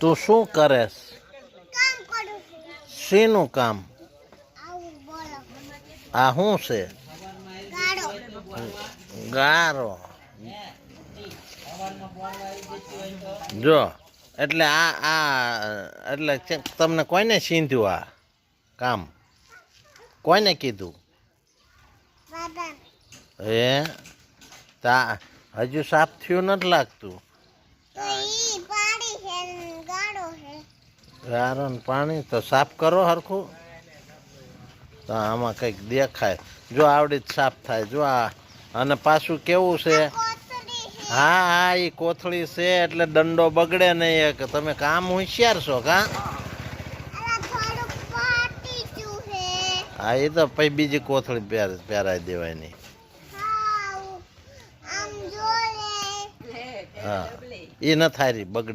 તું શું કરેશ? કામ કરું છું. શેનું કામ? આવું બોલો. આ શું છે? ગાડો. ગારો. જો એટલે એટલે તમને કોઈને સીંધ્યું આ કામ? કોઈને કીધું? દાદા. હે તા હજુ સાફ થયું નથી લાગતું. તો ઈ પાડી છે ને ગાડો છે. ગારો ને પાણી તો સાફ કરો હરખું. તો આમાં કંઈક દેખાય. જો આવડી જ સાફ થાય. જો આ અને પાછું કેવું છે? કોથળી છે. હા હા એ કોથળી છે એટલે દંડો બગડે નહીં. એક તમે કામ હોશિયાર છો કા? અલા થોડુંક પાટી છું છે. હા એ તો પછી બીજી કોથળી પહેરાઈ દેવાય નહીં. હા આમ જો લે. હા એ ન થાય બગડે.